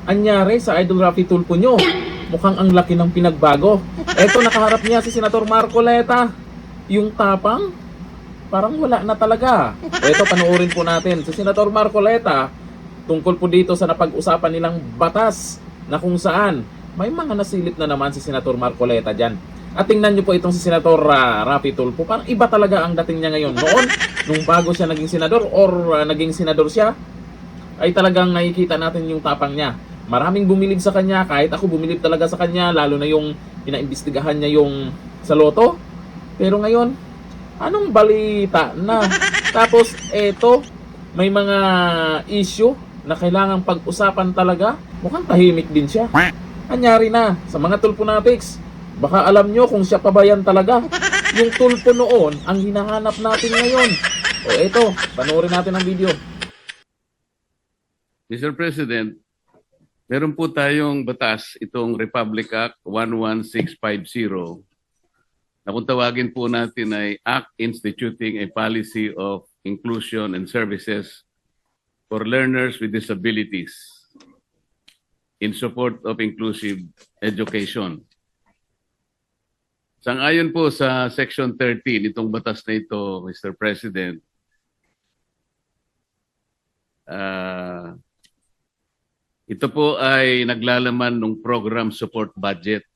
Anyari sa Idol Rafi Tulfo nyo, mukhang ang laki ng pinagbago. Eto, nakaharap niya si Senator Marcoleta. Yung tapang, parang wala na talaga. Eto, panoorin po natin si Senator Marcoleta tungkol po dito sa napag-usapan nilang batas na kung saan may mga nasilip na naman si Senator Marcoleta dyan. At tingnan nyo po itong si Senator Rafi Tulfo. Parang iba talaga ang dating niya ngayon. Noon, nung bago siya naging senador or naging senador siya, ay talagang nakikita natin yung tapang niya. Maraming bumilib sa kanya, kahit ako bumilib talaga sa kanya, lalo na yung pinaimbestigahan niya yung sa loto. Pero ngayon, anong balita na? Tapos eto, may mga issue na kailangang pag-usapan talaga. Mukhang tahimik din siya. Anyari na sa mga Tulfonatics. Baka alam nyo kung siya pa ba yan talaga. Yung Tulfo noon, ang hinahanap natin ngayon. O eto, panoorin natin ang video. Mr. President, meron po tayong batas, itong Republic Act 11650, na kung tawagin po natin ay Act Instituting a Policy of Inclusion and Services for Learners with Disabilities in support of inclusive education. Sang-ayon po sa Section 13 itong batas na ito, Mr. President, ito po ay naglalaman ng program support budget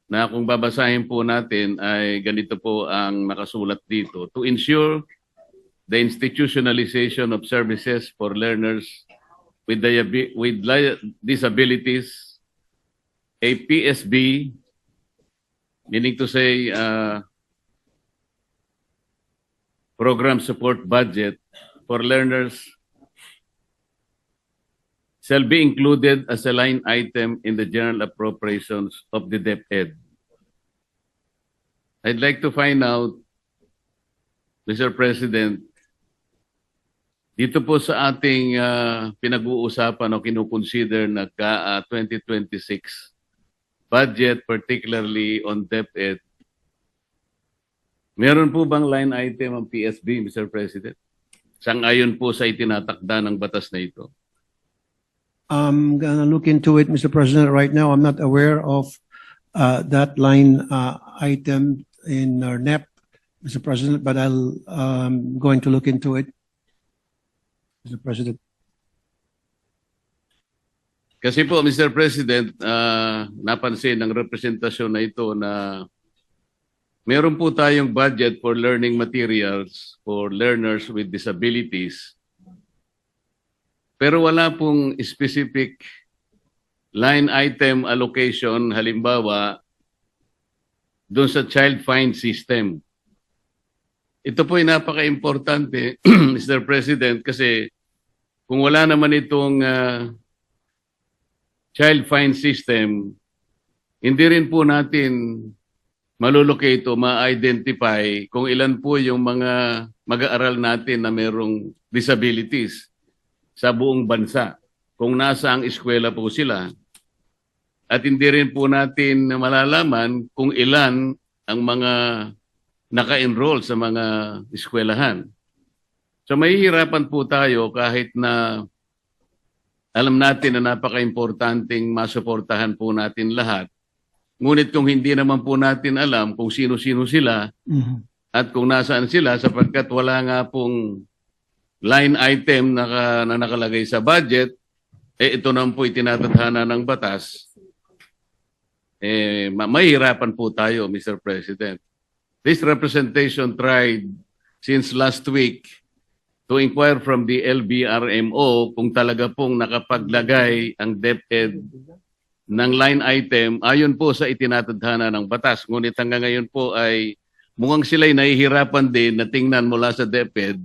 na kung babasahin po natin ay ganito po ang nakasulat dito. To ensure the institutionalization of services for learners with disabilities, a PSB, meaning to say program support budget for learners shall be included as a line item in the general appropriations of the DepEd. I'd like to find out, Mr. President, dito po sa ating pinag-uusapan o kinukonsider na 2026 budget, particularly on DepEd, meron po bang line item ang PSB, Mr. President? Sang-ayon po sa itinatakda ng batas na ito. I'm gonna look into it, Mr. President. Right now, I'm not aware of that line item in our NEP, Mr. President, but I'll going to look into it, Mr. President. Kasi po, Mr. President, napansin ng representasyon na ito na meron po tayong budget for learning materials for learners with disabilities. Pero wala pong specific line item allocation, halimbawa, doon sa child find system. Ito po ay napaka-importante, Mr. President, kasi kung wala naman itong child find system, hindi rin po natin malulocate o ma-identify kung ilan po yung mga mag-aaral natin na merong disabilities sa buong bansa, kung nasa ang eskwela po sila. At hindi rin po natin malalaman kung ilan ang mga naka-enroll sa mga eskwelahan. So mahihirapan po tayo kahit na alam natin na napaka-importanting masuportahan po natin lahat. Ngunit kung hindi naman po natin alam kung sino-sino sila at kung nasaan sila, sapagkat wala nga pong line item na nakalagay sa budget, ito naman po itinatadhana ng batas, mahirapan po tayo, Mr. President. This representation tried since last week to inquire from the LBRMO kung talaga pong nakapaglagay ang DepEd ng line item ayon po sa itinatadhana ng batas. Ngunit hanggang ngayon po ay mukhang sila'y nahihirapan din na tingnan mula sa DepEd.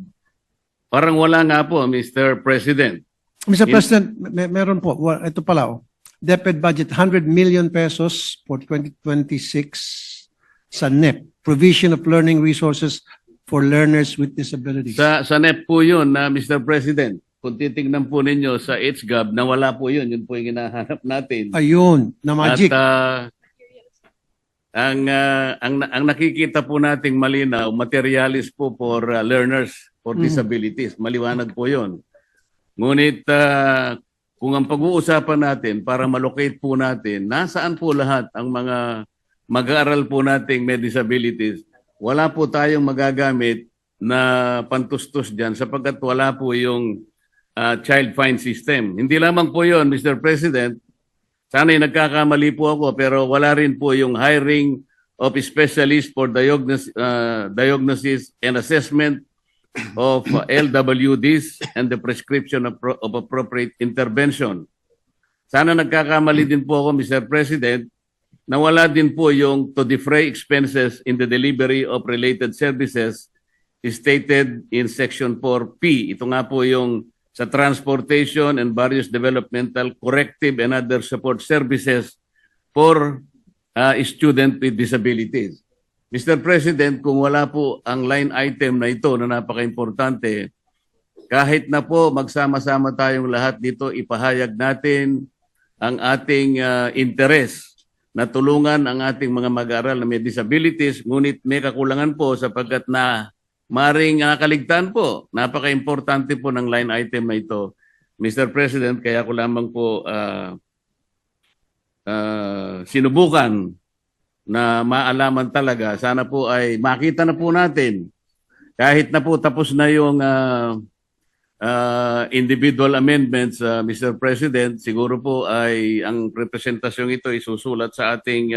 Parang wala nga po, Mr. President. Mr. President, meron po. Ito pala, DepEd budget, 100 million pesos for 2026 sa NEP, Provision of Learning Resources for Learners with Disabilities. Sa NEP po yun, Mr. President. Kung titignan po ninyo sa HGAB, na wala po yun. Yun po yung hinahanap natin. Ayun, na magic. At ang nakikita po nating malinaw, materialis po for learners for disabilities. Maliwanag po yun. Ngunit kung ang pag-uusapan natin para malocate po natin, nasaan po lahat ang mga mag-aaral po nating may disabilities, wala po tayong magagamit na pantustos dyan sapagkat wala po yung child fine system. Hindi lamang po yon, Mr. President. Sana'y nagkakamali po ako pero wala rin po yung hiring of specialists for diagnosis and assessment of LWDs and the prescription of appropriate intervention. Sana nagkakamali din po ako, Mr. President, na wala din po yung to defray expenses in the delivery of related services stated in Section 4P. Ito nga po yung sa transportation and various developmental, corrective and other support services for student with disabilities. Mr. President, kung wala po ang line item na ito na napaka-importante, kahit na po magsama-sama tayong lahat dito, ipahayag natin ang ating interes na tulungan ang ating mga mag-aaral na may disabilities, ngunit may kakulangan po sapagkat na maring kaligtaan po. Napaka-importante po ng line item na ito. Mr. President, kaya ko lamang po sinubukan na maalaman talaga. Sana po ay makita na po natin. Kahit na po tapos na yung individual amendments, Mr. President, siguro po ay ang representasyong ito isusulat sa ating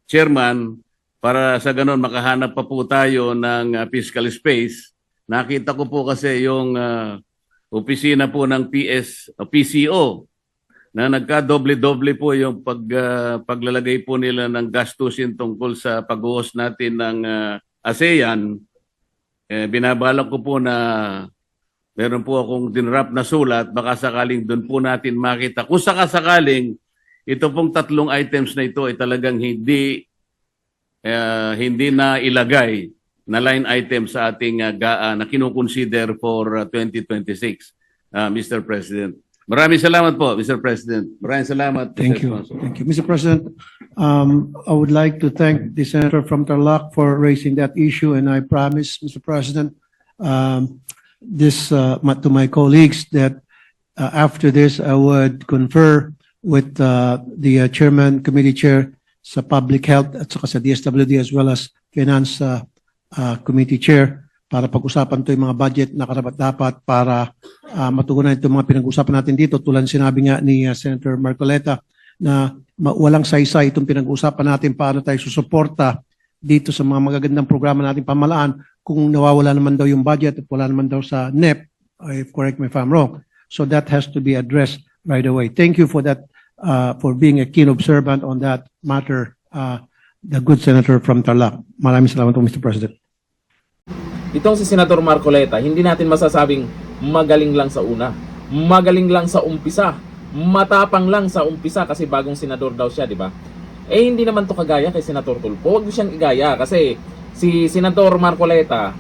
chairman para sa ganon makahanap pa po tayo ng fiscal space. Nakita ko po kasi yung opisina po ng PCO na nagka-doble-doble po yung paglalagay po nila ng gastusin tungkol sa pag-host natin ng ASEAN. Binabalak ko po na meron po akong dinrap na sulat, baka sakaling doon po natin makita. Kung sakasakaling, ito pong tatlong items na ito ay talagang hindi na ilagay na line item sa ating GAA na kinukonsider for 2026, Mr. President. Maraming salamat po, Mr. President. Maraming salamat. Thank Mr. you. Sponsor. Thank you. Mr. President, I would like to thank the Senator from Tarlac for raising that issue, and I promise, Mr. President, to my colleagues that after this, I would confer with the chairman, committee chair sa Public Health at saka sa DSWD as well as Finance Committee Chair para pag-usapan ito yung mga budget na karapat-dapat para matugunan itong mga pinag-usapan natin dito. Tulad sinabi nga ni Senator Marcoleta na walang saysay itong pinag-usapan natin paano tayo susuporta dito sa mga magagandang programa natin pamalaan kung nawawala naman daw yung budget at wala naman daw sa NEP, if correct me if I'm wrong. So that has to be addressed right away. Thank you for that, for being a keen observant on that matter, the good senator from Tarlac. Maraming salamat po, Mr. President. Itong si Senator Marcoleta, hindi natin masasabing magaling lang sa una. Magaling lang sa umpisa. Matapang lang sa umpisa kasi bagong senador daw siya, di ba? Eh hindi naman to kagaya kay Senator Tulfo. Huwag mo siyang igaya kasi si Senator Marcoleta,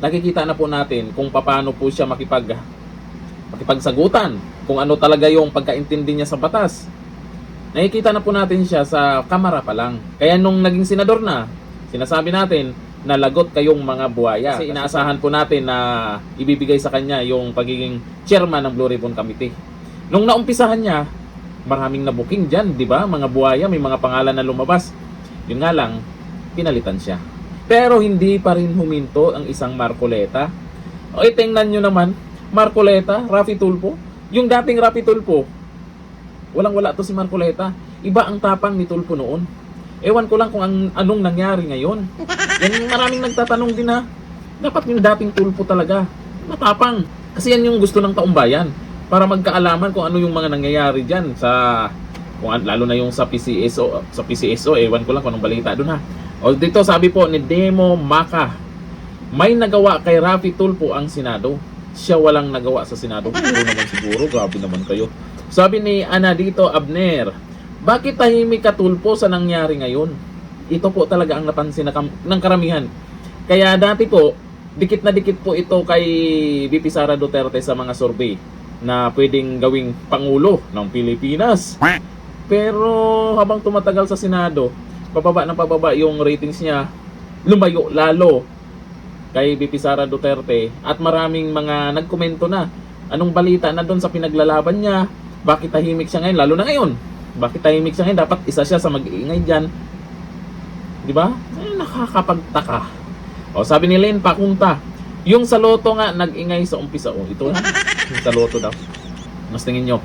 nakikita na po natin kung paano po siya makipagsagutan, kung ano talaga yung pagkaintindi niya sa batas. Nakikita na po natin siya sa kamara pa lang. Kaya nung naging senador na, sinasabi natin na lagot kayong mga buhaya. Kasi inaasahan po natin na ibibigay sa kanya yung pagiging chairman ng Blue Ribbon Committee. Nung naumpisahan niya, maraming nabuking dyan, di ba? Mga buhaya, may mga pangalan na lumabas. Yun nga lang, pinalitan siya. Pero hindi pa rin huminto ang isang Marcoleta. O tingnan nyo naman, Marcoleta, Raffy Tulfo. Yung dating Raffy Tulfo, walang-wala to si Marcoleta. Iba ang tapang ni Tulfo noon. Ewan ko lang kung anong nangyari ngayon. Yan maraming nagtatanong din ha. Dapat yung dating Tulfo talaga. Matapang. Kasi yan yung gusto ng taong bayan. Para magkaalaman kung ano yung mga nangyayari dyan sa, lalo na yung sa PCSO, ewan ko lang kung anong balita doon ha. O dito sabi po ni Demo Maca, may nagawa kay Raffy Tulfo ang Senado. Siya walang nagawa sa Senado. Puro naman siguro, grabe naman kayo. Sabi ni Ana dito Abner, bakit tahimik ka Tulfo sa nangyari ngayon? Ito po talaga ang napansin ng karamihan. Kaya dati po, dikit na dikit po ito kay VP Sara Duterte sa mga survey na pwedeng gawing Pangulo ng Pilipinas. Pero habang tumatagal sa Senado, pababa ng pababa yung ratings niya, lumayo lalo kay VP Sara Duterte at maraming mga nagkomento na anong balita na doon sa pinaglalaban niya, Bakit tahimik siya ngayon? Lalo na ngayon. Bakit tahimik siya ngayon? Dapat isa siya sa mag-iingay dyan. Di ba? Ay, nakakapagtaka. O, sabi ni Len Pakunta, yung sa loto nga, nag-ingay sa umpisa. O, ito na. Yung sa loto daw. Mas tingin nyo.